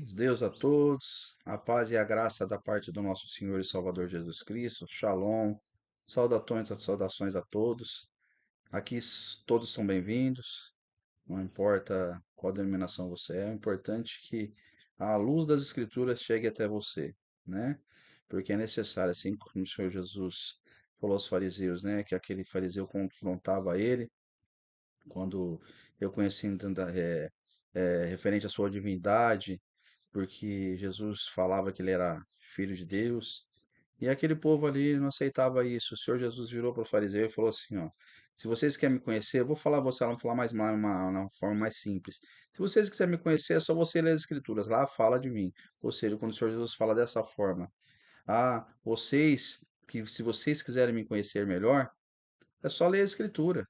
Deus a todos, a paz e a graça da parte do nosso Senhor e Salvador Jesus Cristo. Shalom. Saudações a todos. Aqui todos são bem-vindos. Não importa qual denominação você é, o importante é que a luz das Escrituras chegue até você, né? Porque é necessário, assim como o Senhor Jesus falou aos fariseus, né? Que aquele fariseu confrontava ele quando eu conheci referente à sua divindade, porque Jesus falava que ele era filho de Deus, e aquele povo ali não aceitava isso. O Senhor Jesus virou para o fariseu e falou assim, ó, se vocês querem me conhecer, eu vou falar você, ela vai falar uma forma mais simples. Se vocês quiserem me conhecer, é só você ler as Escrituras, lá fala de mim. Ou seja, quando o Senhor Jesus fala dessa forma, que se vocês quiserem me conhecer melhor, é só ler a Escritura,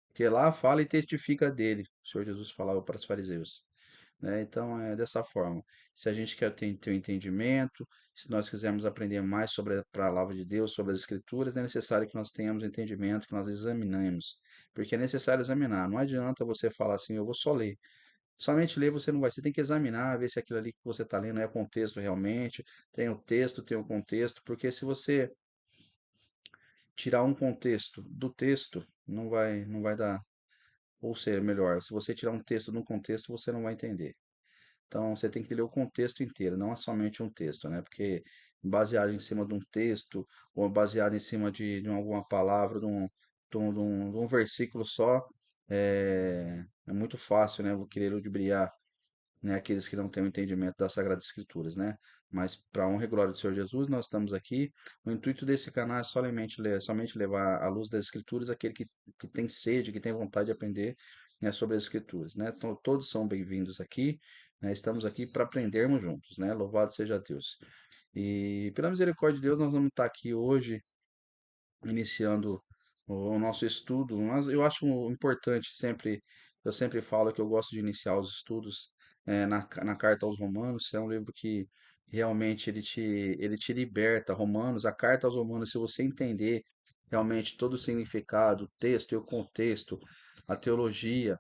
porque lá fala e testifica dele. O Senhor Jesus falava para os fariseus, né? Então é dessa forma. Se a gente quer ter um entendimento, se nós quisermos aprender mais sobre a palavra de Deus, sobre as Escrituras, é necessário que nós tenhamos entendimento, que nós examinemos, porque é necessário examinar. Não adianta você falar assim, eu vou só ler. Somente ler você não vai, você tem que examinar, ver se aquilo ali que você está lendo é contexto realmente, tem o texto, tem o contexto, porque se você tirar um contexto do texto, não vai dar, ou seja, melhor, se você tirar um texto de um contexto, você não vai entender. Então, você tem que ler o contexto inteiro, não é somente um texto, né? Porque baseado em cima de um texto, ou baseado em cima de alguma palavra, de um versículo só, é muito fácil, né? Vou querer ludibriar, né, aqueles que não têm o entendimento das Sagradas Escrituras, né? Mas para a honra e glória do Senhor Jesus, nós estamos aqui. O intuito desse canal é somente levar à luz das Escrituras aquele que tem sede, que tem vontade de aprender, né, sobre as Escrituras, né? Então, todos são bem-vindos aqui, né? Estamos aqui para aprendermos juntos, né? Louvado seja Deus. E pela misericórdia de Deus, nós vamos estar aqui hoje iniciando o nosso estudo. Mas eu acho importante sempre, eu sempre falo que eu gosto de iniciar os estudos na carta aos Romanos. É um livro que realmente ele te liberta. Romanos, a carta aos Romanos, se você entender realmente todo o significado, o texto e o contexto, a teologia,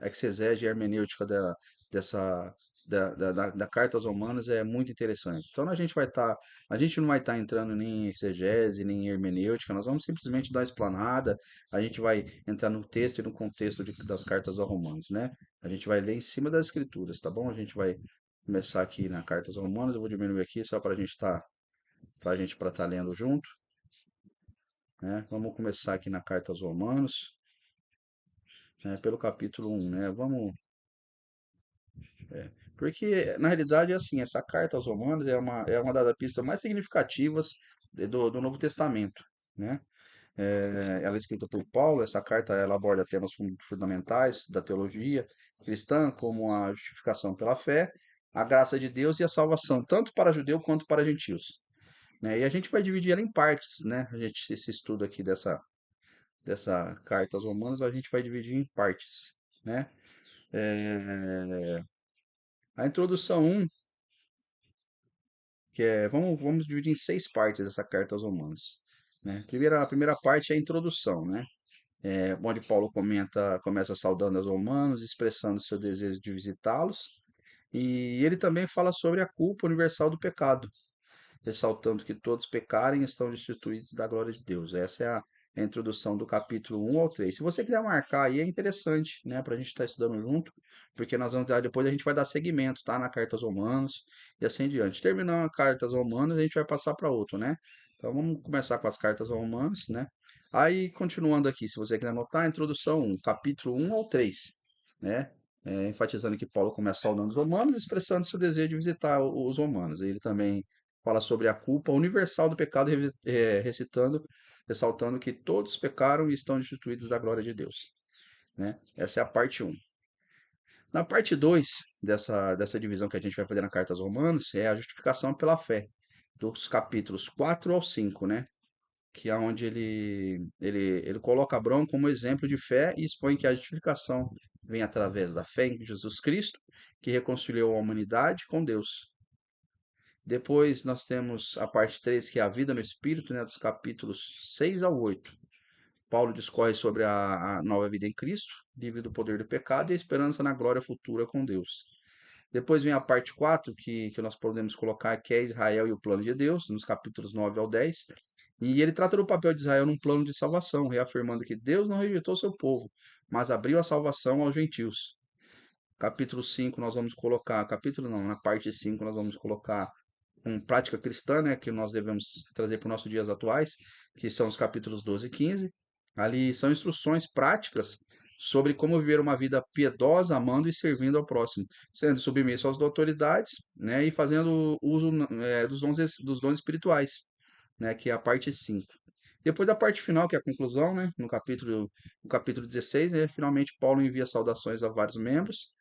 a exegese e a hermenêutica dessa, da carta aos Romanos é muito interessante. Então a gente não vai estar entrando nem em exegese, nem em hermenêutica, nós vamos simplesmente dar uma explanada, a gente vai entrar no texto e no contexto das cartas aos Romanos, né? A gente vai ler em cima das escrituras, tá bom? A gente vai começar aqui na carta aos Romanos, eu vou diminuir aqui só para a gente para estar lendo junto, né? Vamos começar aqui na carta aos Romanos, né? Pelo capítulo 1, né? Porque na realidade é assim, essa carta aos Romanos é uma das pistas mais significativas do Novo Testamento, né? Ela é escrita por Paulo. Essa carta ela aborda temas fundamentais da teologia cristã, como a justificação pela fé, a graça de Deus e a salvação, tanto para judeu quanto para gentios, né? E a gente vai dividir ela em partes, né? Esse estudo aqui dessa carta aos Romanos, a gente vai dividir em partes, né? É, a introdução um, vamos dividir em 6 partes essa carta aos Romanos, né? A primeira parte é a introdução, né? Onde Paulo começa saudando os romanos, expressando seu desejo de visitá-los, e ele também fala sobre a culpa universal do pecado, ressaltando que todos pecarem e estão destituídos da glória de Deus. Essa é a introdução do capítulo 1 ao 3. Se você quiser marcar aí, é interessante, né, para a gente estar estudando junto, porque nós vamos dar, depois a gente vai dar seguimento, tá, na carta aos Romanos e assim em diante. Terminando a carta aos Romanos, a gente vai passar para outro, né? Então vamos começar com as cartas aos Romanos, né? Aí, continuando aqui, se você quiser anotar, a introdução 1, capítulo 1 ao 3, né? Enfatizando que Paulo começa saudando os romanos, expressando seu desejo de visitar os romanos. Ele também fala sobre a culpa universal do pecado, ressaltando que todos pecaram e estão destituídos da glória de Deus, né? Essa é a parte um. Na parte 2 dessa divisão que a gente vai fazer na carta aos Romanos, é a justificação pela fé, dos capítulos 4 ao 5, né? Que é onde ele coloca Abraão como exemplo de fé e expõe que a justificação vem através da fé em Jesus Cristo, que reconciliou a humanidade com Deus. Depois nós temos a parte 3, que é a vida no Espírito, né, dos capítulos 6 ao 8. Paulo discorre sobre a nova vida em Cristo, livre do poder do pecado e a esperança na glória futura com Deus. Depois vem a parte 4 que nós podemos colocar, que é Israel e o plano de Deus, nos capítulos 9 ao 10. E ele trata do papel de Israel num plano de salvação, reafirmando que Deus não rejeitou seu povo, mas abriu a salvação aos gentios. Capítulo 5 nós vamos colocar, capítulo não, na parte 5 nós vamos colocar prática cristã, né, que nós devemos trazer para os nossos dias atuais, que são os capítulos 12 e 15. Ali são instruções práticas sobre como viver uma vida piedosa, amando e servindo ao próximo, sendo submisso às autoridades, né, e fazendo uso dos dons espirituais, né, que é a parte 5. Depois da parte final, que é a conclusão, né, no capítulo 16, né, finalmente Paulo envia saudações a vários membros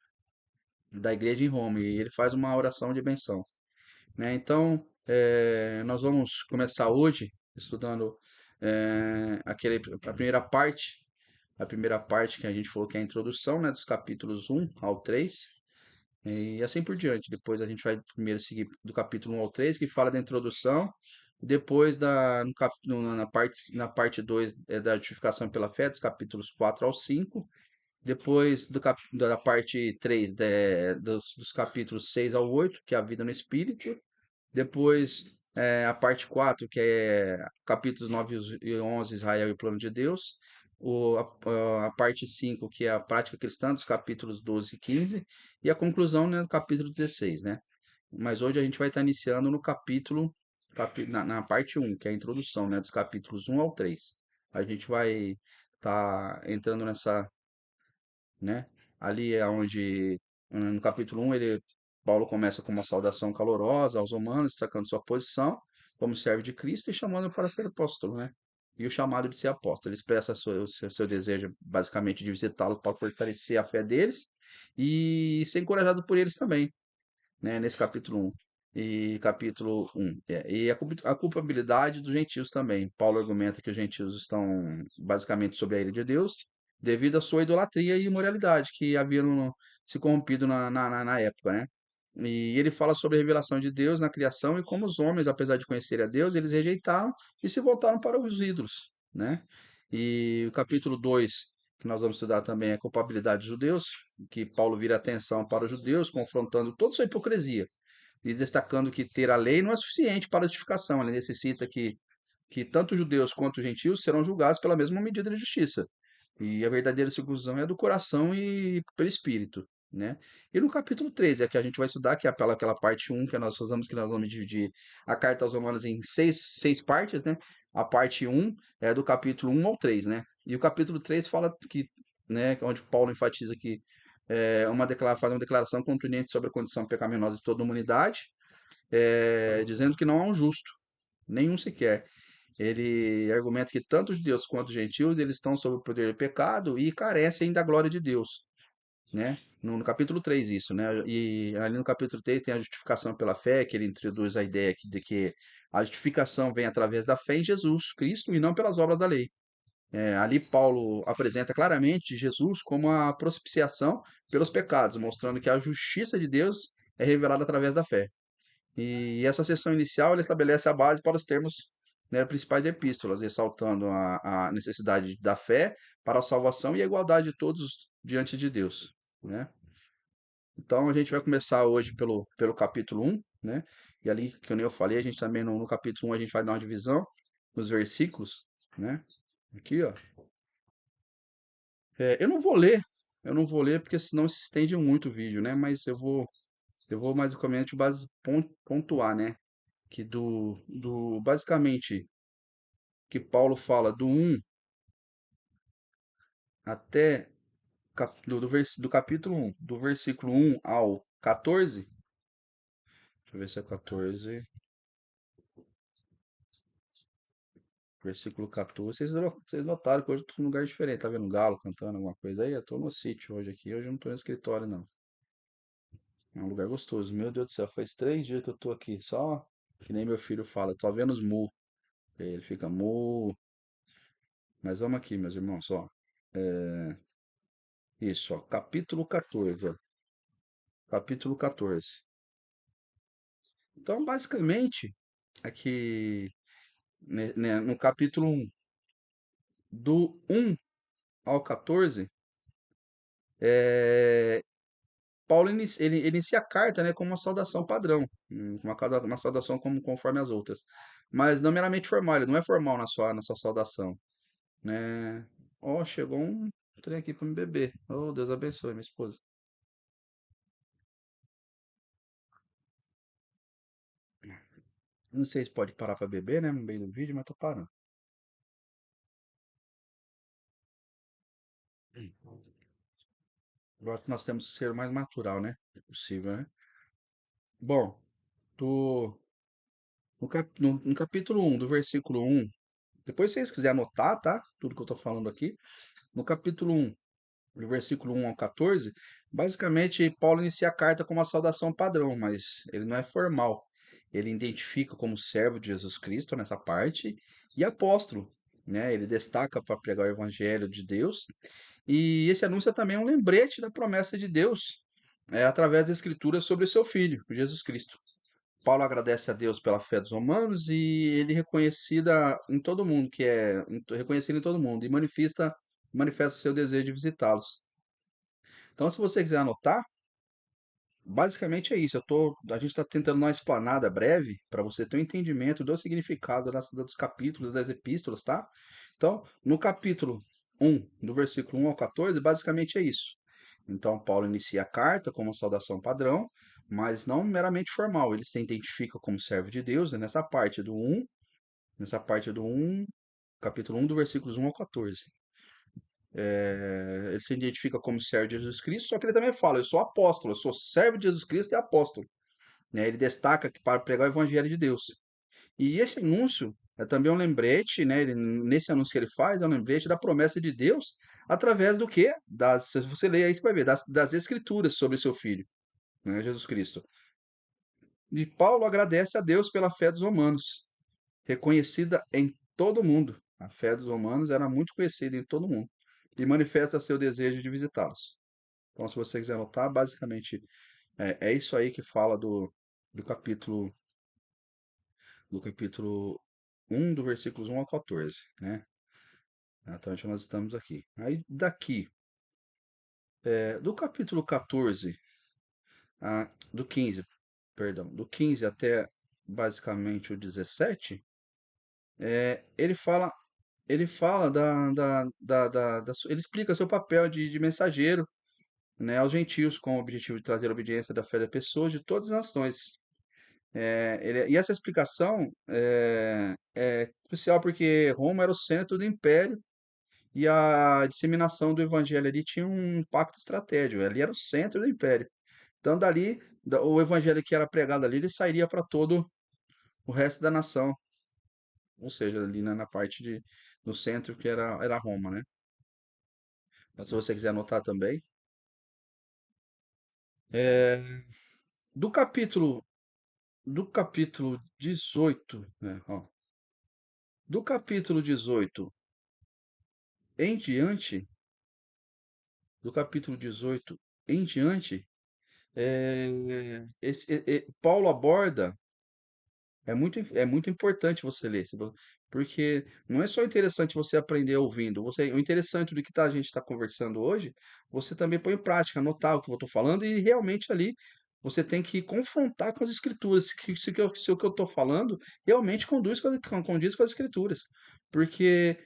da igreja em Roma e ele faz uma oração de benção, né? Então, nós vamos começar hoje estudando a primeira parte que a gente falou que é a introdução, né, dos capítulos 1 ao 3 e assim por diante. Depois a gente vai primeiro seguir do capítulo 1 ao 3 que fala da introdução, depois na parte 2 da justificação pela fé, dos capítulos 4 ao 5. Depois da parte 3 dos capítulos 6 ao 8 que é a vida no Espírito. Depois, a parte 4 que é capítulos 9 e 11, Israel e o plano de Deus. A parte 5 que é a prática cristã, dos capítulos 12 e 15. E a conclusão, né, no capítulo 16, né? Mas hoje a gente vai estar iniciando no na parte 1 que é a introdução, né, dos capítulos 1 ao 3. A gente vai estar entrando nessa, né? Ali é onde, no capítulo 1, Paulo começa com uma saudação calorosa aos romanos, destacando sua posição como servo de Cristo e chamando para ser apóstolo, né? E o chamado de ser apóstolo. Ele expressa seu desejo, basicamente, de visitá-los para fortalecer a fé deles e ser encorajado por eles também, né, nesse capítulo 1. E capítulo 1. E a culpabilidade dos gentios também. Paulo argumenta que os gentios estão basicamente sob a ira de Deus, devido à sua idolatria e imoralidade que haviam se corrompido na época, né? E ele fala sobre a revelação de Deus na criação e como os homens, apesar de conhecerem a Deus, eles rejeitaram e se voltaram para os ídolos, né? E o capítulo 2 que nós vamos estudar também é a culpabilidade dos judeus, que Paulo vira atenção para os judeus, confrontando toda sua hipocrisia e destacando que ter a lei não é suficiente para a justificação. Ele necessita que tanto judeus quanto gentios serão julgados pela mesma medida de justiça. E a verdadeira circuncisão é do coração e pelo espírito, né? E no capítulo 13 é que a gente vai estudar, que é aquela parte 1 que nós vamos dividir a carta aos Romanos em seis partes, né? A parte 1 é do capítulo 1 ao 3, né? E o capítulo 3 fala que, né, onde Paulo enfatiza que faz uma declaração contundente sobre a condição pecaminosa de toda a humanidade, dizendo que não há um justo, nenhum sequer. Ele argumenta que tanto os judeus quanto os gentios eles estão sob o poder do pecado e carecem da glória de Deus, né? No capítulo 3 isso, né? E ali no capítulo 3 tem a justificação pela fé, que ele introduz a ideia de que a justificação vem através da fé em Jesus Cristo e não pelas obras da lei. Ali Paulo apresenta claramente Jesus como a propiciação pelos pecados, mostrando que a justiça de Deus é revelada através da fé. E essa seção inicial ela estabelece a base para os termos, né, principais da epístola, ressaltando a necessidade da fé para a salvação e a igualdade de todos diante de Deus, né? Então a gente vai começar hoje pelo capítulo 1, né? E ali, que eu falei, a gente também no capítulo 1 a gente vai dar uma divisão nos versículos, né? Aqui, ó. Eu não vou ler porque senão se estende muito o vídeo, né? Mas eu vou basicamente pontuar, né? Que basicamente, que Paulo fala do 1 até, do capítulo 1, do versículo 1 ao 14, deixa eu ver se é 14, versículo 14, vocês notaram que hoje eu tô num lugar diferente, tá vendo um galo cantando alguma coisa aí? Eu tô no sítio hoje aqui, hoje eu não tô no escritório não. É um lugar gostoso, meu Deus do céu, faz 3 dias que eu tô aqui, só que nem meu filho fala, tô vendo os mu, ele fica mu, mas vamos aqui, meus irmãos, ó, isso, ó, capítulo 14, ó, capítulo 14. Então, basicamente, aqui, no capítulo 1, do 1 ao 14, Paulo ele inicia a carta, né, com uma saudação padrão, uma saudação como conforme as outras, mas não meramente formal, ele não é formal na sua saudação, né? Ó, chegou um trem aqui para me beber. Oh, Deus abençoe, minha esposa. Não sei se pode parar para beber, né, no meio do vídeo, mas tô parando. Eu acho que nós temos que ser o mais natural, né, possível, né? Bom, do, no capítulo 1, do versículo 1, depois se vocês quiserem anotar, tá? Tudo que eu tô falando aqui. No capítulo 1, do versículo 1 ao 14, basicamente Paulo inicia a carta com uma saudação padrão, mas ele não é formal. Ele identifica como servo de Jesus Cristo nessa parte e apóstolo, né? Ele destaca para pregar o evangelho de Deus e esse anúncio é também um lembrete da promessa de Deus, através da escritura sobre o seu filho, Jesus Cristo. Paulo agradece a Deus pela fé dos romanos e ele reconhecida em todo mundo, reconhecido em todo mundo e manifesta seu desejo de visitá-los. Então, se você quiser anotar, basicamente é isso. A gente está tentando dar uma explanada breve para você ter um entendimento do significado dos capítulos das epístolas, tá? Então, no capítulo 1, do versículo 1 ao 14, basicamente é isso. Então, Paulo inicia a carta com uma saudação padrão, mas não meramente formal. Ele se identifica como servo de Deus, né, nessa parte do 1, capítulo 1, do versículos 1 ao 14. Ele se identifica como servo de Jesus Cristo, só que ele também fala: eu sou apóstolo, eu sou servo de Jesus Cristo e apóstolo. Né? Ele destaca que para pregar o evangelho de Deus. E esse anúncio é também um lembrete, né? Nesse anúncio que ele faz, é um lembrete da promessa de Deus através do quê? Se você ler aí, você vai ver, das escrituras sobre seu filho, né? Jesus Cristo. E Paulo agradece a Deus pela fé dos romanos, reconhecida em todo o mundo. A fé dos romanos era muito conhecida em todo o mundo e manifesta seu desejo de visitá-los. Então, se você quiser anotar, basicamente é isso aí que fala do capítulo do capítulo 1, do versículos 1 ao 14, né? Até onde nós estamos aqui. Aí daqui, do capítulo 14, do 15, perdão, do 15 até basicamente o 17, ele fala ele explica seu papel de mensageiro, né, aos gentios, com o objetivo de trazer a obediência da fé das pessoas de todas as nações. E essa explicação é crucial porque Roma era o centro do império e a disseminação do evangelho ali tinha um impacto estratégico. Ali era o centro do império. Então, dali, o evangelho que era pregado ali, ele sairia para todo o resto da nação. Ou seja, ali na parte no centro que era Roma, né? Mas se você quiser anotar também. É, do capítulo, do capítulo 18, né? Ó, do capítulo 18 em diante, do capítulo 18 em diante, Paulo aborda. É muito importante você ler, porque não é só interessante você aprender ouvindo. O interessante do que a gente está conversando hoje, você também põe em prática, anotar o que eu estou falando e realmente ali você tem que confrontar com as escrituras, se o que eu estou falando realmente condiz com as escrituras. Porque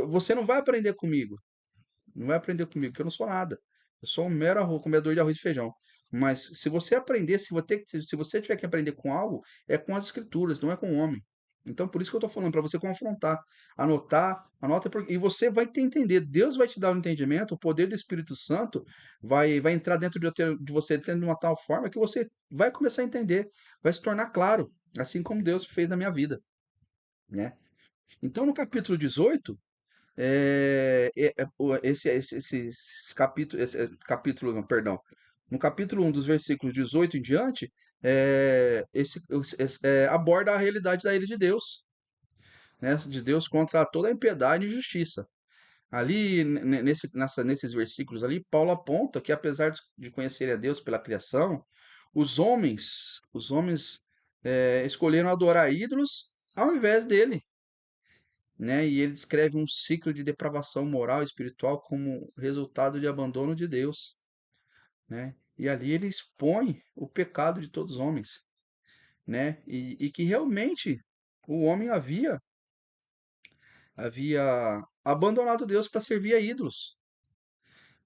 você não vai aprender comigo, não vai aprender comigo, porque eu não sou nada. Eu sou um mero comedor de arroz e feijão. Mas se você aprender, se você tiver que aprender com algo, é com as escrituras, não é com o homem. Então, por isso que eu estou falando, para você confrontar, anotar, anota, e você vai ter entender. Deus vai te dar um entendimento, o poder do Espírito Santo vai entrar dentro de você de uma tal forma que você vai começar a entender, vai se tornar claro, assim como Deus fez na minha vida, né? Então, no capítulo 18, esse capítulo, não, perdão, no capítulo 1, dos versículos 18 em diante, aborda a realidade da ira de Deus, né? De Deus contra toda a impiedade e injustiça. Ali, nesses versículos ali, Paulo aponta que apesar de conhecerem a Deus pela criação, os homens escolheram adorar ídolos ao invés dele, né? E ele descreve um ciclo de depravação moral e espiritual como resultado de abandono de Deus, né? E ali ele expõe o pecado de todos os homens, né? E que realmente o homem havia abandonado Deus para servir a ídolos,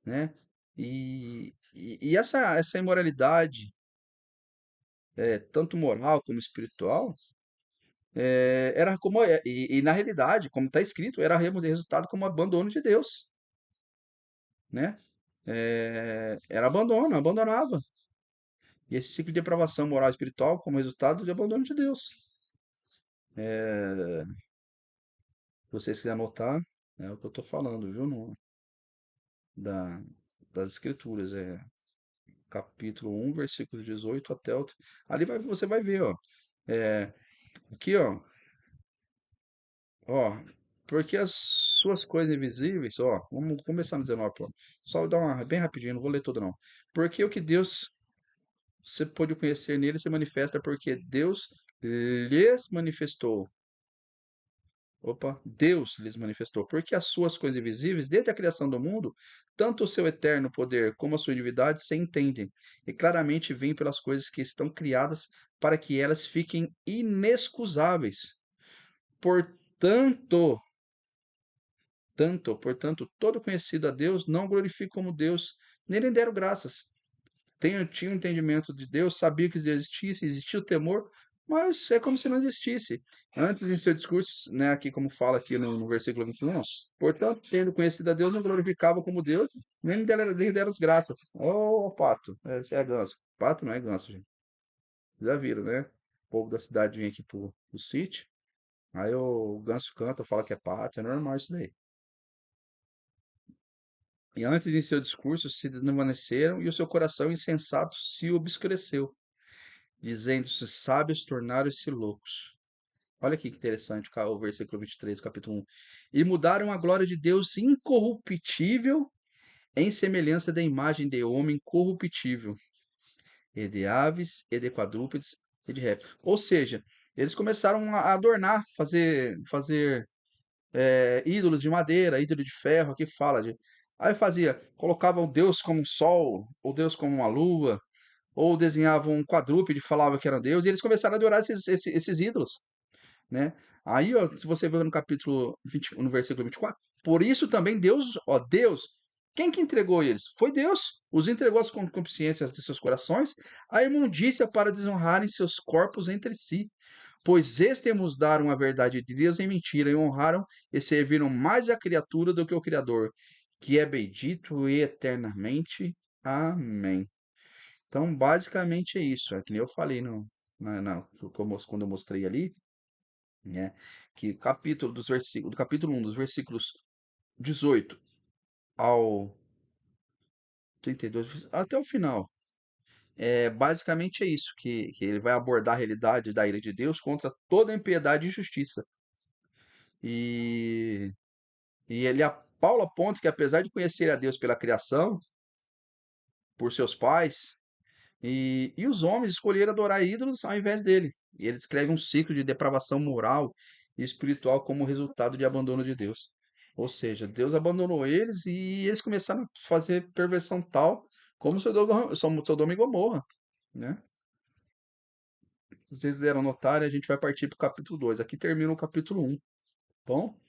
né? E essa imoralidade, tanto moral como espiritual, era como e na realidade, como está escrito, era resultado como abandono de Deus, né? Era abandono, abandonava. E esse ciclo de depravação moral e espiritual como resultado de abandono de Deus. Se vocês quiserem anotar, é o que eu estou falando, viu? Da, das Escrituras. Capítulo 1, versículo 18 até o. Ali você vai ver, ó. É, aqui, ó. Porque as suas coisas invisíveis, ó. Vamos começar no 19, pô. Só dar uma bem rapidinho, não vou ler tudo não. Porque o que Deus você pôde conhecer nele se manifesta porque Deus lhes manifestou. Opa, Deus lhes manifestou, porque as suas coisas invisíveis, desde a criação do mundo, tanto o seu eterno poder como a sua divindade se entendem, e claramente vêm pelas coisas que estão criadas para que elas fiquem inexcusáveis. Portanto, portanto, todo conhecido a Deus não glorifica como Deus, nem lhe deram graças, tinha um entendimento de Deus, sabia que Deus existisse, existia o temor, mas é como se não existisse. Antes, em seu discurso, né, aqui como fala aqui no versículo 21, portanto, tendo conhecido a Deus, não glorificava como Deus, nem deram as graças. Ô, pato, esse é ganso. Pato não é ganso, gente. Já viram, né? O povo da cidade vem aqui pro sítio, aí o ganso canta, fala que é pato, é normal isso daí. E antes em seu discurso se desvaneceram e o seu coração insensato se obscureceu, dizendo-se sábios tornaram-se loucos. Olha que interessante o versículo 23 do capítulo 1. E mudaram a glória de Deus incorruptível em semelhança da imagem de homem corruptível, e de aves, e de quadrúpedes, e de répteis. Ou seja, eles começaram a adornar, fazer ídolos de madeira, ídolo de ferro, aqui fala de. Aí fazia, colocavam Deus como um sol, ou Deus como uma lua, ou desenhavam um quadrúpede, falava que era Deus, e eles começaram a adorar esses ídolos, né? Aí, ó, se você ver no capítulo 20, no versículo 24, por isso também Deus, ó, Deus, quem que entregou eles? Foi Deus. Os entregou as concupiscências de seus corações, a imundícia para desonrarem seus corpos entre si. Pois extemudaram a verdade de Deus em mentira e honraram e serviram mais a criatura do que o Criador, que é bendito eternamente. Amém. Então, basicamente é isso. É que nem eu falei quando eu mostrei ali, né? Que o capítulo dos versículos, do capítulo 1, dos versículos 18 ao 32, até o final. Basicamente é isso, que ele vai abordar a realidade da ira de Deus contra toda impiedade e injustiça. E, Paulo aponta que apesar de conhecer a Deus pela criação, por seus pais, e os homens escolheram adorar ídolos ao invés dele. E ele descreve um ciclo de depravação moral e espiritual como resultado de abandono de Deus. Ou seja, Deus abandonou eles e eles começaram a fazer perversão tal como Sodoma e Gomorra, né? Se vocês deram notar, a gente vai partir para o capítulo 2. Aqui termina o capítulo 1. Bom,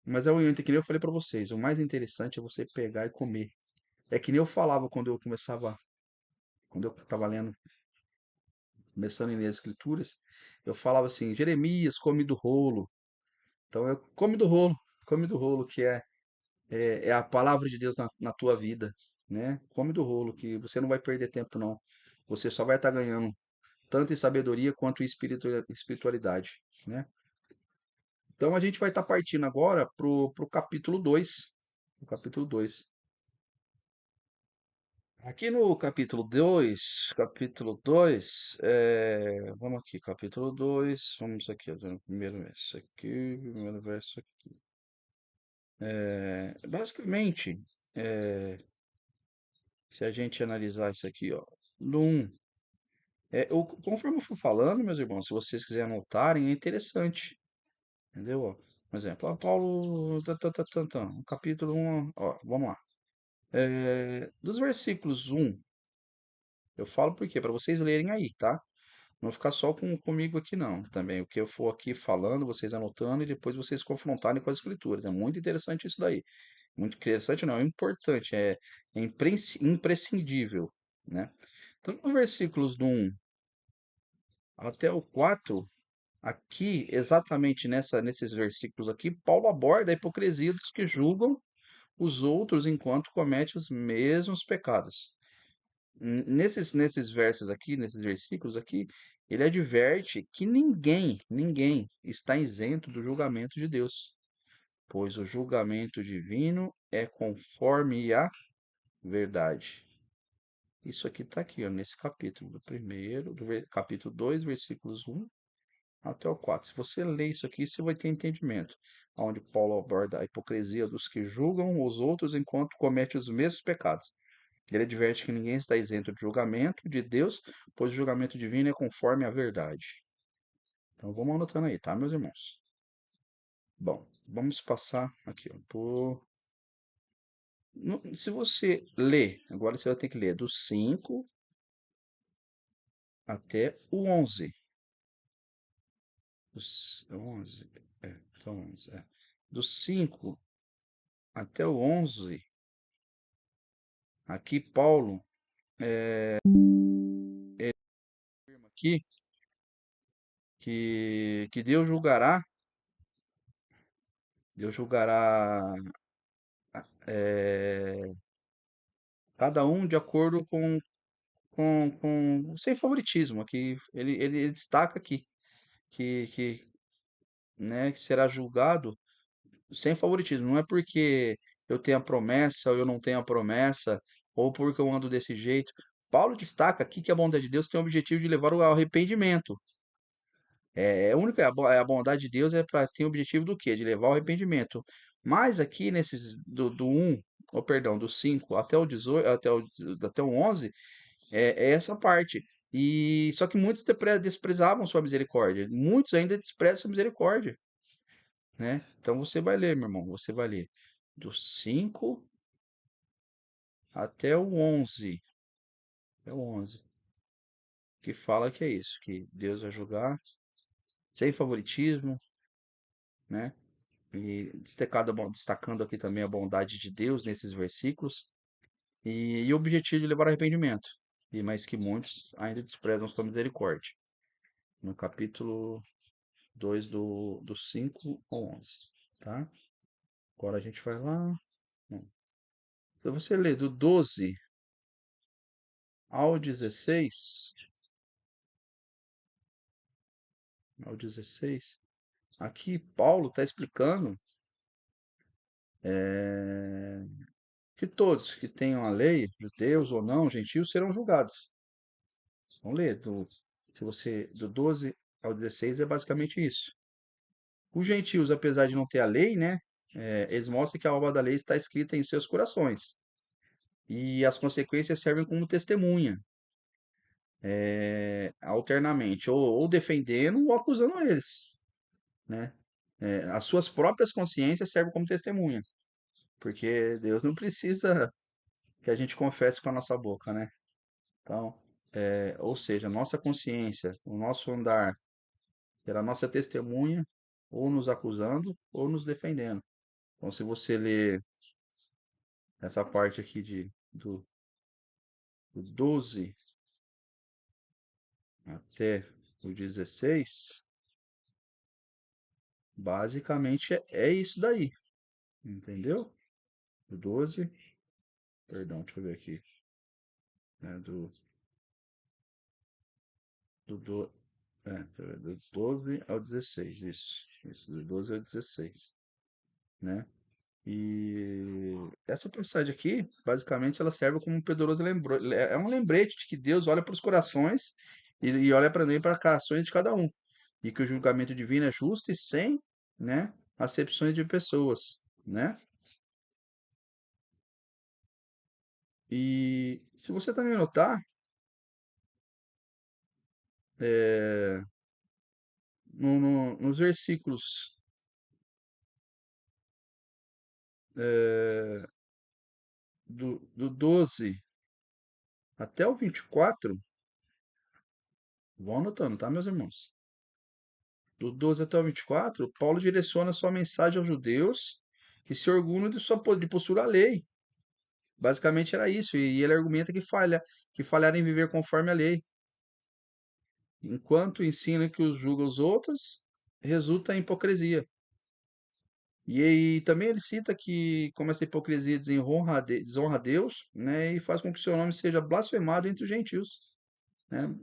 mas que nem eu falei para vocês, o mais interessante é você pegar e comer. É que nem eu falava quando eu estava lendo, começando a ler as escrituras, eu falava assim, Jeremias, come do rolo. Então, come do rolo, que é a palavra de Deus na tua vida, né? Come do rolo, que você não vai perder tempo, não. Você só vai estar ganhando tanto em sabedoria quanto em espiritualidade, né? Então, a gente vai estar partindo agora pro capítulo 2. O capítulo 2. Aqui no capítulo 2, vamos aqui, capítulo 2, vamos aqui, ó, no primeiro verso aqui, primeiro verso aqui. Basicamente, é, se a gente analisar isso aqui, ó, no 1, conforme eu for falando, meus irmãos, se vocês quiserem anotarem, é interessante, entendeu? Ó, por exemplo, Paulo, capítulo 1, ó, vamos lá. Dos versículos 1 Eu falo por quê? Para vocês lerem aí, tá? Não ficar só comigo aqui não, também. O que eu for aqui falando, vocês anotando e depois vocês confrontarem com as escrituras. É muito interessante isso daí. Muito interessante, não, é importante, é imprescindível, né? Então, nos versículos do 1 até o 4, aqui, exatamente nesses versículos aqui, Paulo aborda a hipocrisia dos que julgam os outros enquanto cometem os mesmos pecados. Nesses versos aqui, nesses versículos aqui, ele adverte que ninguém está isento do julgamento de Deus, pois o julgamento divino é conforme a verdade. Isso aqui está aqui, ó, nesse capítulo, do primeiro, capítulo 2, versículos 1 até o 4. Se você ler isso aqui, você vai ter entendimento. Onde Paulo aborda a hipocrisia dos que julgam os outros enquanto cometem os mesmos pecados. Ele adverte que ninguém está isento de julgamento de Deus, pois o julgamento divino é conforme a verdade. Então vamos anotando aí, tá, meus irmãos? Bom, vamos passar aqui, ó, se você ler, agora você vai ter que ler do 5 até o 11. Dos 11, então 11, do 5 até o 11, aqui Paulo afirma aqui que Deus julgará é, cada um de acordo sem favoritismo. Aqui ele destaca aqui que, né, que será julgado sem favoritismo. Não é porque eu tenho a promessa ou eu não tenho a promessa, ou porque eu ando desse jeito. Paulo destaca aqui que a bondade de Deus tem o objetivo de levar ao arrependimento. É única, a bondade de Deus é para ter o objetivo do quê? De levar ao arrependimento. Mas aqui nesses do 1, ou perdão, do 5 até o 18, até o 11, é essa parte. E só que muitos desprezavam sua misericórdia. Muitos ainda desprezam sua misericórdia, né? Então você vai ler, meu irmão, você vai ler do 5 até o 11. É o 11 que fala que é isso, que Deus vai julgar sem favoritismo, né? E destacando aqui também a bondade de Deus nesses versículos e o objetivo de levar ao arrependimento. E mais que muitos ainda desprezam sua misericórdia. No capítulo 2 do 5 ao 11, tá? Agora a gente vai lá. Se você ler do 12 ao 16, aqui Paulo está explicando que todos que tenham a lei, judeus ou não, gentios, serão julgados. Vamos ler, se você, do 12 ao 16 é basicamente isso. Os gentios, apesar de não ter a lei, né, eles mostram que a obra da lei está escrita em seus corações. E as consequências servem como testemunha, alternamente, ou defendendo ou acusando eles, né? As suas próprias consciências servem como testemunha, porque Deus não precisa que a gente confesse com a nossa boca, né? Então, ou seja, a nossa consciência, o nosso andar, será a nossa testemunha, ou nos acusando, ou nos defendendo. Então, se você ler essa parte aqui do 12 até o 16, basicamente é isso daí, entendeu? Do 12, perdão, deixa eu ver aqui, né, do, do, deixa eu ver, do 12 ao 16, isso, do 12 ao 16, né? E essa passagem aqui, basicamente, ela serve como um poderoso lembrete, é um lembrete de que Deus olha para os corações e olha para para as ações de cada um, e que o julgamento divino é justo e sem, né, acepções de pessoas, né? E se você também notar, é, nos versículos do 12 até o 24, vão anotando, tá, meus irmãos? Do 12 até o 24, Paulo direciona sua mensagem aos judeus que se orgulham de possuir a lei. Basicamente era isso, e ele argumenta que falharam em viver conforme a lei. Enquanto ensina que os julga os outros, resulta em hipocrisia. E aí também ele cita que como essa hipocrisia desonra a Deus, né, e faz com que seu nome seja blasfemado entre os gentios,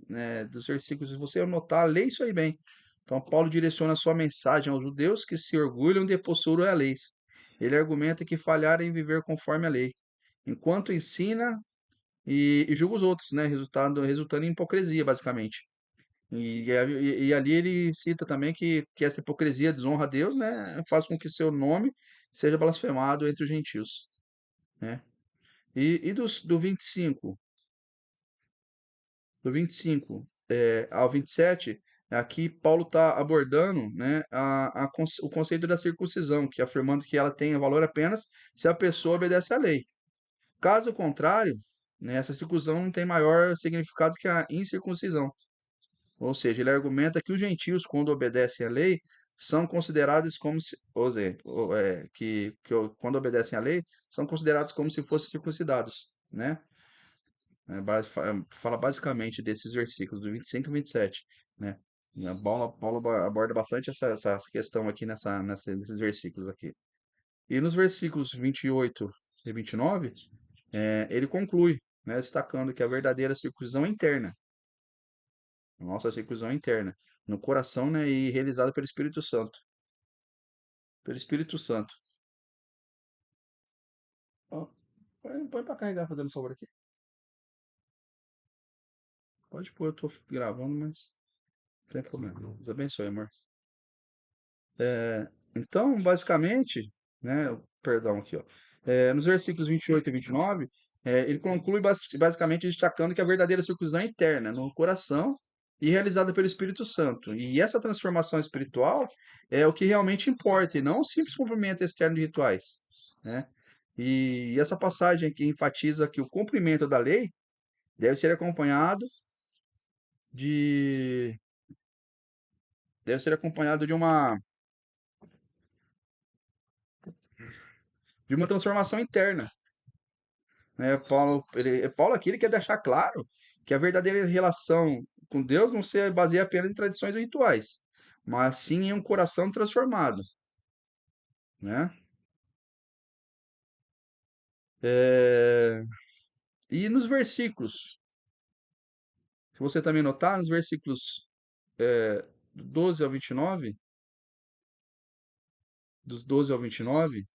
né, dos versículos, se você anotar, lê isso aí bem. Então Paulo direciona sua mensagem aos judeus que se orgulham de possuir a lei. Ele argumenta que falharam em viver conforme a lei, enquanto ensina e julga os outros, né, resultando em hipocrisia, basicamente. E ali ele cita também que essa hipocrisia desonra a Deus, né? Faz com que seu nome seja blasfemado entre os gentios, né? Do 25, do 25 ao 27, aqui Paulo está abordando, né, o conceito da circuncisão, que afirmando que ela tem valor apenas se a pessoa obedece à lei. Caso contrário, né, essa circuncisão não tem maior significado que a incircuncisão. Ou seja, ele argumenta que os gentios, quando obedecem à lei, são considerados como se, ou seja, quando obedecem à lei, são considerados como se fossem circuncidados, né? Fala basicamente desses versículos, do 25 e 27, né? Paulo aborda bastante essa questão aqui nesses versículos aqui. E nos versículos 28 e 29, ele conclui, né, destacando que a verdadeira circuncisão é interna, a nossa circuncisão interna, no coração, né, e realizada pelo Espírito Santo. Pelo Espírito Santo. Ó, põe pra carregar, fazendo um favor aqui. Pode pôr, eu tô gravando, mas não tem problema. Deus abençoe, amor. Então, basicamente, né, perdão aqui, ó. Nos versículos 28 e 29, ele conclui basicamente destacando que a verdadeira circuncisão é interna, no coração e realizada pelo Espírito Santo. E essa transformação espiritual é o que realmente importa, e não o simples cumprimento externo de rituais, né? E essa passagem aqui enfatiza que o cumprimento da lei deve ser acompanhado de deve ser acompanhado de uma transformação interna, né? Paulo aqui ele quer deixar claro que a verdadeira relação com Deus não se baseia apenas em tradições e rituais, mas sim em um coração transformado, né? É, E nos versículos, se você também notar, nos versículos do 12 ao 29, dos 12 ao 29,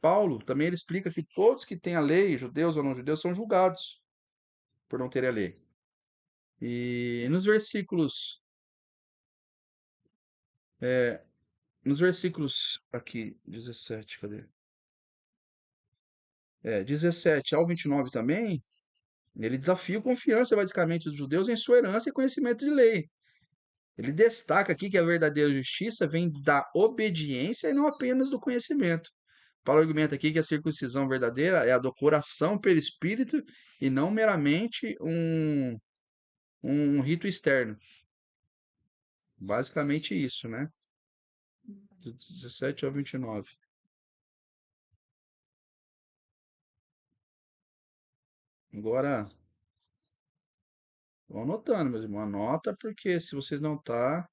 Paulo, também ele explica que todos que têm a lei, judeus ou não judeus, são julgados por não terem a lei. E é, nos versículos aqui, 17, cadê? 17 ao 29 também, ele desafia a confiança, basicamente, dos judeus em sua herança e conhecimento de lei. Ele destaca aqui que a verdadeira justiça vem da obediência e não apenas do conhecimento. Paulo argumenta aqui que a circuncisão verdadeira é a do coração pelo espírito e não meramente um rito externo. Basicamente isso, né? Do 17 ao 29. Agora, vão anotando, meus irmãos. Anota, porque se vocês não tá,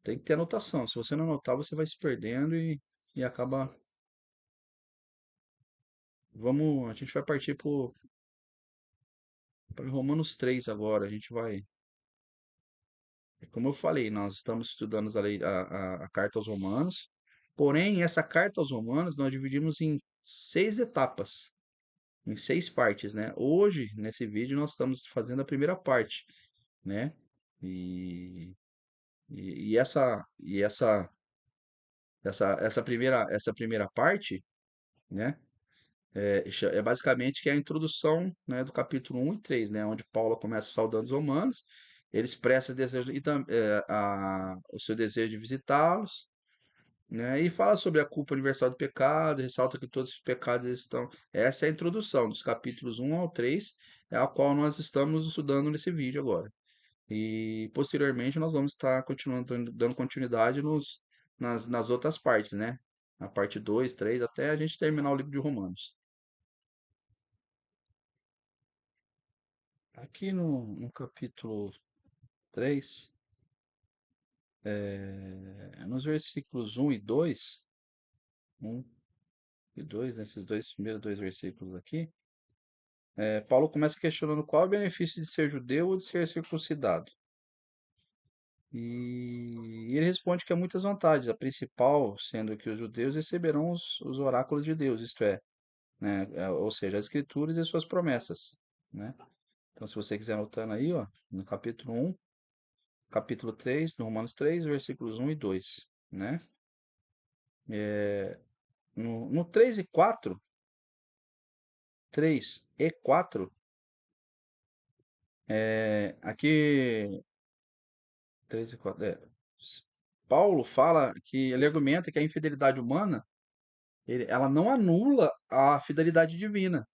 tem que ter anotação. Se você não anotar, você vai se perdendo e acaba. A gente vai partir para Romanos 3 agora. A gente vai. Como eu falei, nós estamos estudando a carta aos Romanos. Porém, essa carta aos Romanos nós dividimos em 6 etapas, em 6 partes, né? Hoje, nesse vídeo, nós estamos fazendo a primeira parte, né? E, essa primeira parte, né? É basicamente que é a introdução, né, do capítulo 1 e 3, né? Onde Paulo começa saudando os romanos, ele expressa desejo, o seu desejo de visitá-los, né? E fala sobre a culpa universal do pecado, ressalta que todos os pecados estão. Essa é a introdução dos capítulos 1 ao 3, é a qual nós estamos estudando nesse vídeo agora. E posteriormente nós vamos estar continuando dando continuidade nas outras partes, né? Na parte 2, 3, até a gente terminar o livro de Romanos. Aqui no capítulo 3, nos versículos 1 e 2, nesses primeiros dois versículos aqui, Paulo começa questionando qual é o benefício de ser judeu ou de ser circuncidado. E ele responde que há muitas vantagens, a principal sendo que os judeus receberão os oráculos de Deus, isto é, né, ou seja, as escrituras e suas promessas, né? Então, se você quiser anotando aí, ó, no capítulo 1, capítulo 3, no Romanos 3, versículos 1 e 2, né? No 3 e 4, 3 e 4, aqui 3 e 4, Paulo fala que ele argumenta que a infidelidade humana, ela não anula a fidelidade divina.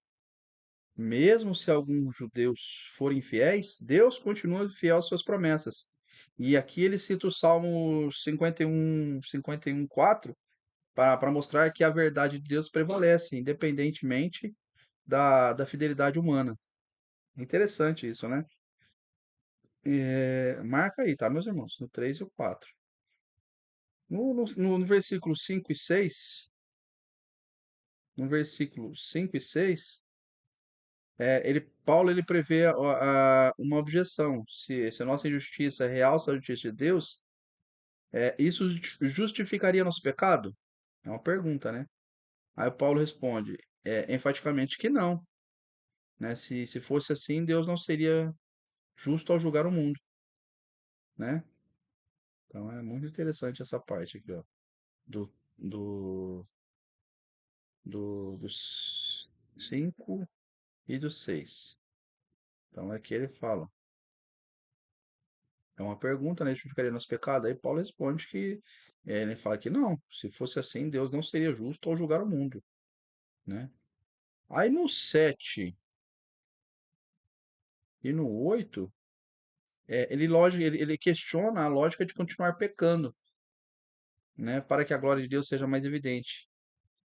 Mesmo se alguns judeus forem fiéis, Deus continua fiel às suas promessas. E aqui ele cita o Salmo 51:4 para mostrar que a verdade de Deus prevalece, independentemente da fidelidade humana. Interessante isso, né? Marca aí, tá, meus irmãos? No 3 e o 4. No versículo 5 e 6, no versículo 5 e 6, Paulo ele prevê uma objeção. Se a nossa injustiça realça a justiça de Deus, isso justificaria nosso pecado? É uma pergunta, né? Aí o Paulo responde enfaticamente que não, né? Se fosse assim, Deus não seria justo ao julgar o mundo, né? Então é muito interessante essa parte aqui, ó, do, do, dos 5 e do 6. Então aqui ele fala, é uma pergunta, né? Justificaria nosso pecado? Aí Paulo responde que ele fala que não, se fosse assim, Deus não seria justo ao julgar o mundo, né? Aí no 7 e no 8, ele questiona a lógica de continuar pecando, né? Para que a glória de Deus seja mais evidente.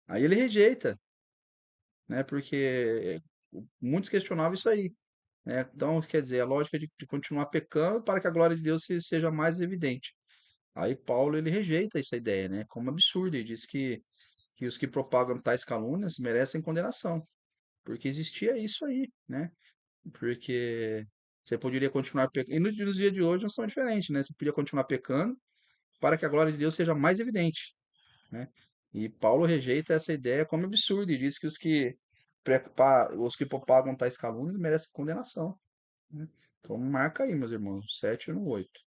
Aí ele rejeita, né? Porque muitos questionavam isso aí, né? Então, quer dizer, a lógica de continuar pecando para que a glória de Deus seja mais evidente. Aí Paulo ele rejeita essa ideia, né? Como absurdo, ele diz que os que propagam tais calúnias merecem condenação, porque existia isso aí, né? Porque você poderia continuar pecando, e nos dias de hoje não são diferentes, né? Você podia continuar pecando para que a glória de Deus seja mais evidente, né? E Paulo rejeita essa ideia como absurda e diz que os que propagam tais calúnias merecem condenação, né? Então marca aí, meus irmãos, no 7 e no 8,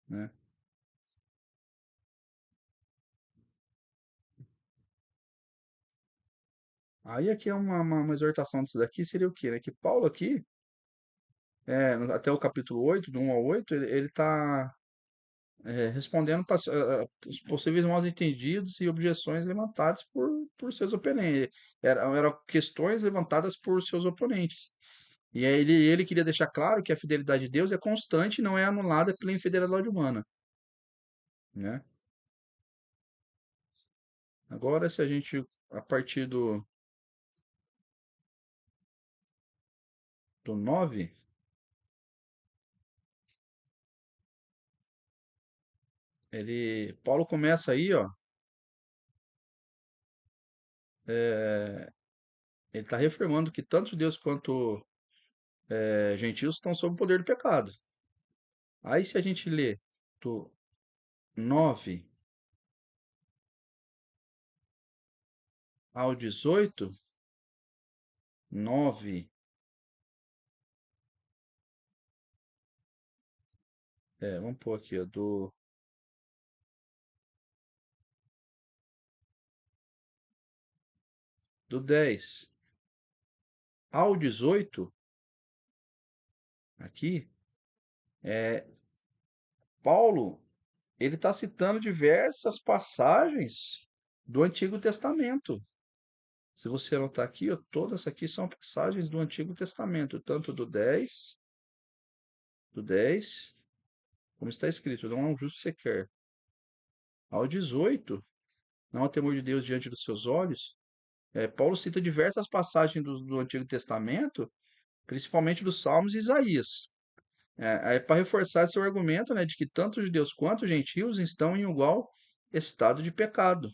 né? Aí aqui é uma exortação disso daqui, seria o quê, né? Que Paulo aqui, até o capítulo 8, do 1 ao 8, ele está respondendo para os possíveis mal-entendidos e objeções levantadas por seus oponentes. Eram questões levantadas por seus oponentes. E aí ele queria deixar claro que a fidelidade de Deus é constante e não é anulada pela infidelidade humana, né? Agora, se a gente, a partir do 9, Paulo começa aí, ó, é, ele está reafirmando que tanto Deus quanto gentios estão sob o poder do pecado. Aí, se a gente lê do 9 ao 18, 9, vamos pôr aqui, ó, do 10 ao 18, aqui, Paulo ele está citando diversas passagens do Antigo Testamento. Se você anotar aqui, ó, todas aqui são passagens do Antigo Testamento, tanto do 10, como está escrito, não há um justo sequer. Ao 18, não há temor de Deus diante dos seus olhos. Paulo cita diversas passagens do Antigo Testamento, principalmente dos Salmos e Isaías. Para reforçar seu argumento, né, de que tanto judeus quanto gentios estão em igual estado de pecado.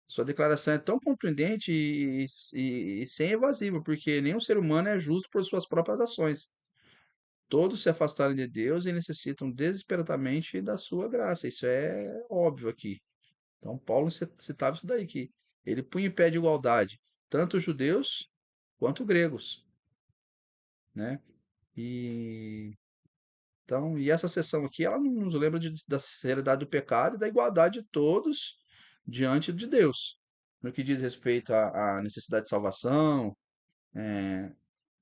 Sua declaração é tão compreendente e sem evasiva, porque nenhum ser humano é justo por suas próprias ações. Todos se afastaram de Deus e necessitam desesperadamente da sua graça. Isso é óbvio aqui. Então, Paulo citava isso daí, que ele punha em pé de igualdade tanto os judeus quanto os gregos, né? E então, e essa sessão aqui, ela nos lembra da sinceridade do pecado e da igualdade de todos diante de Deus. No que diz respeito à necessidade de salvação,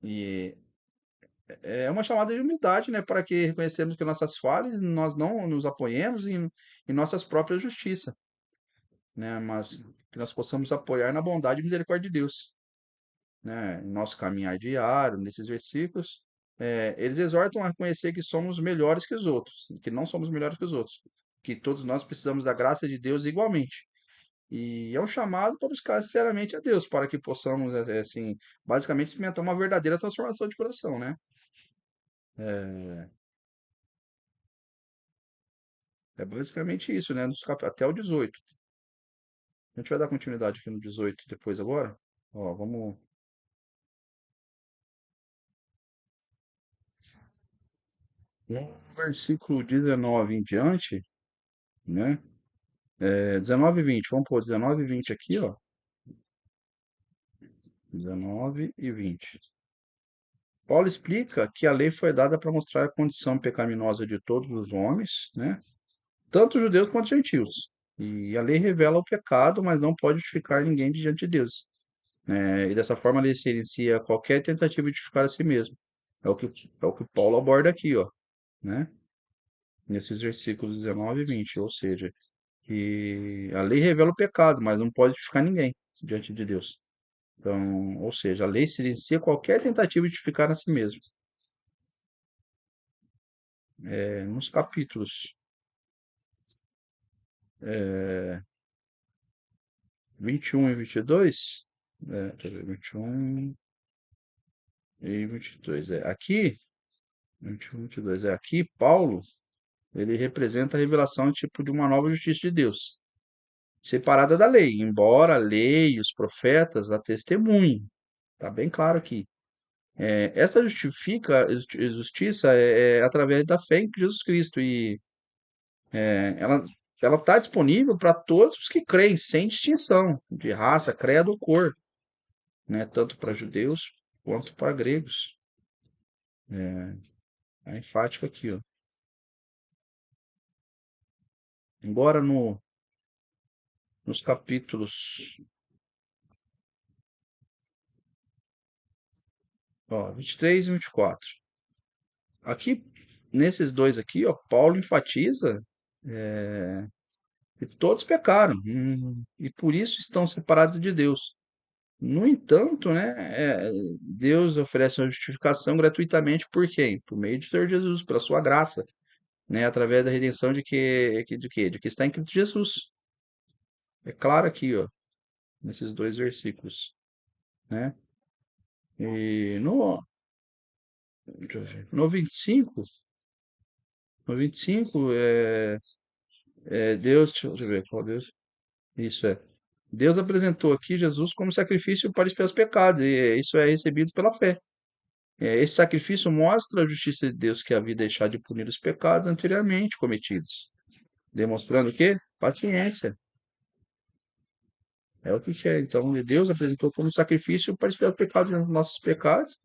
e é uma chamada de humildade, né, para que reconhecemos que nossas falhas, nós não nos apoiemos em nossas próprias justiça, né, mas que nós possamos apoiar na bondade e misericórdia de Deus, né, em nosso caminhar diário, nesses versículos, eles exortam a reconhecer que somos melhores que os outros, que não somos melhores que os outros, que todos nós precisamos da graça de Deus igualmente. E é um chamado para buscar sinceramente a Deus, para que possamos, assim, basicamente experimentar uma verdadeira transformação de coração, né? É, é basicamente isso, né? Até o 18. A gente vai dar continuidade aqui no 18 depois agora. Ó, vamos. No versículo 19 em diante, né? 19 e 20. Vamos pôr 19 e 20 aqui, ó. 19 e 20. Paulo explica que a lei foi dada para mostrar a condição pecaminosa de todos os homens, né? Tanto judeus quanto gentios. E a lei revela o pecado, mas não pode justificar ninguém diante de Deus. E dessa forma a lei silencia qualquer tentativa de justificar a si mesmo. É o que Paulo aborda aqui, ó, né? Nesses versículos 19 e 20. Ou seja, que a lei revela o pecado, mas não pode justificar ninguém diante de Deus. Então, ou seja, a lei silencia qualquer tentativa de justificar a si mesmo. Nos capítulos 21 e 22, deixa eu ver, 21 e 22, aqui, 21 e 22, aqui, Paulo, ele representa a revelação tipo de uma nova justiça de Deus, separada da lei, embora a lei e os profetas a testemunhem, tá bem claro aqui. Essa justiça é através da fé em Jesus Cristo e ela está disponível para todos os que creem, sem distinção de raça, credo ou cor, né? Tanto para judeus quanto para gregos. É enfático aqui, ó. Embora nos capítulos, ó, 23 e 24. Aqui, nesses dois aqui, ó, Paulo enfatiza que todos pecaram, e por isso estão separados de Deus. No entanto, né, Deus oferece uma justificação gratuitamente por quem? Por meio de Senhor Jesus, pela sua graça, né, através da redenção de que está em Cristo Jesus. É claro aqui, ó, nesses dois versículos, né? E deixa eu ver, no 25, Deus, deixa eu ver qual Deus. Isso é. Deus apresentou aqui Jesus como sacrifício para expiar os pecados, e isso é recebido pela fé. Esse sacrifício mostra a justiça de Deus que havia deixado de punir os pecados anteriormente cometidos, demonstrando o quê? Paciência. É o que é. Então, Deus apresentou como sacrifício para expiar os pecados, nossos pecados,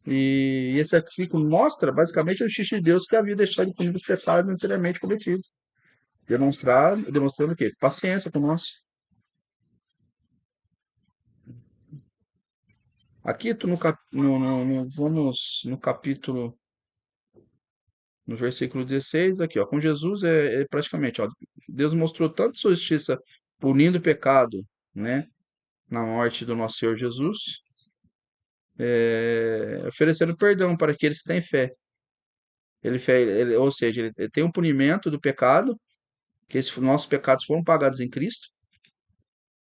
e esse sacrifício mostra basicamente a justiça de Deus que havia deixado de punir os pecados anteriormente cometidos, demonstrando o quê? Paciência com nós. Aqui, vamos no capítulo no versículo 16, aqui, ó, com Jesus é praticamente, ó, Deus mostrou tanto sua justiça punindo o pecado, né, na morte do nosso Senhor Jesus, oferecendo perdão para aqueles que têm fé. Ou seja, ele tem um punimento do pecado, que esses nossos pecados foram pagados em Cristo,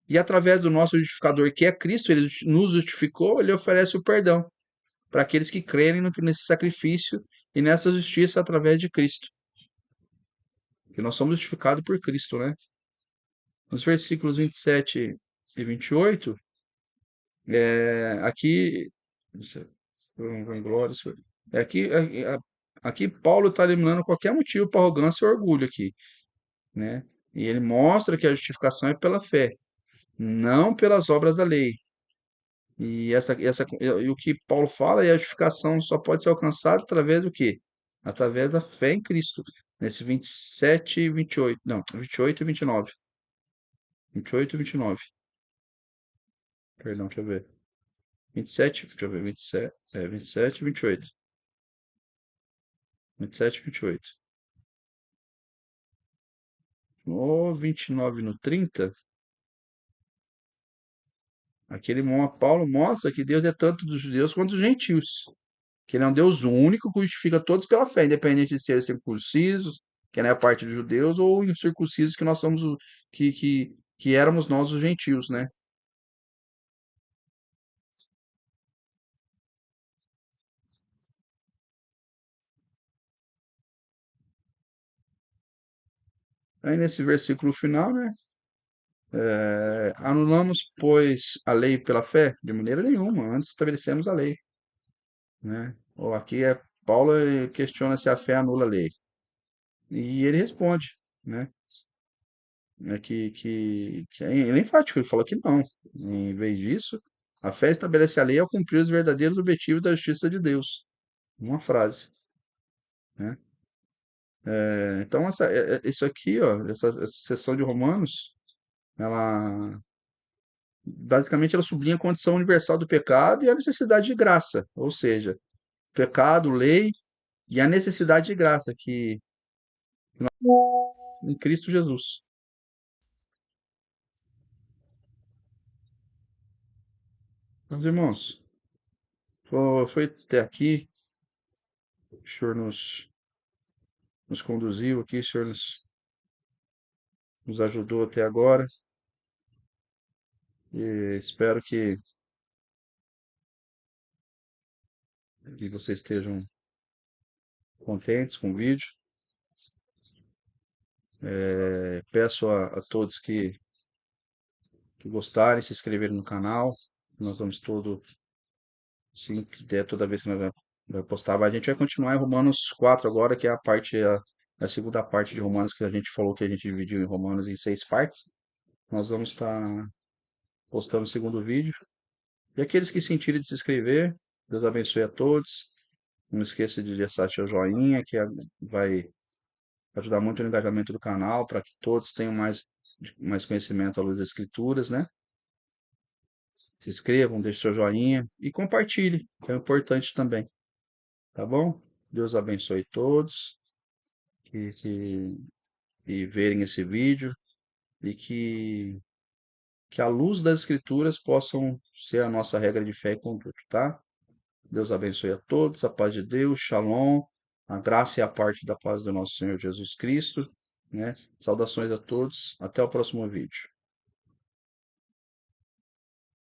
e através do nosso justificador, que é Cristo, ele nos justificou, ele oferece o perdão para aqueles que crerem nesse sacrifício e nessa justiça através de Cristo. Que nós somos justificados por Cristo, né? Nos versículos 27 e 28, aqui, glória, aqui, aqui Paulo está eliminando qualquer motivo para arrogância e orgulho aqui, né? E ele mostra que a justificação é pela fé, não pelas obras da lei. E o que Paulo fala é a justificação só pode ser alcançada através do quê? Através da fé em Cristo. Nesse 27 e 28, não, 28 e 29. 28 e 29. Perdão, deixa eu ver. 27, deixa eu ver, 27, 27 e 28. 27 e 28. No 29 e no 30, Paulo mostra que Deus é tanto dos judeus quanto dos gentios. Que ele é um Deus único que justifica todos pela fé, independente de serem circuncisos, que não é a parte dos judeus, ou incircuncisos, que nós somos que éramos nós os gentios, né? Aí nesse versículo final, né? Anulamos, pois, a lei pela fé? De maneira nenhuma, antes estabelecemos a lei, né? Ou aqui Paulo questiona se a fé anula a lei. E ele responde, né? Ele é enfático, ele fala que não. Em vez disso, a fé estabelece a lei ao cumprir os verdadeiros objetivos da justiça de Deus. Uma frase, né? Então, isso aqui, ó, essa seção de Romanos, ela basicamente ela sublinha a condição universal do pecado e a necessidade de graça, ou seja, pecado, lei e a necessidade de graça que em Cristo Jesus. Meus irmãos, foi até aqui, o Senhor nos conduziu aqui, o Senhor nos ajudou até agora e espero que vocês estejam contentes com o vídeo. Peço a todos que gostarem, se inscreverem no canal. Nós vamos sim, toda vez que nós vai postar, a gente vai continuar em Romanos 4 agora, que é a segunda parte de Romanos que a gente falou que a gente dividiu em Romanos em 6 partes. Nós vamos estar postando o segundo vídeo. E aqueles que sentirem de se inscrever, Deus abençoe a todos. Não esqueça de deixar seu joinha, que vai ajudar muito no engajamento do canal, para que todos tenham mais conhecimento à luz das escrituras, né? Se inscrevam, deixe seu joinha e compartilhe, que é importante também, tá bom? Deus abençoe todos que verem esse vídeo e que a luz das escrituras possam ser a nossa regra de fé e conduta, tá? Deus abençoe a todos, a paz de Deus, shalom, a graça e a parte da paz do nosso Senhor Jesus Cristo, né? Saudações a todos, até o próximo vídeo.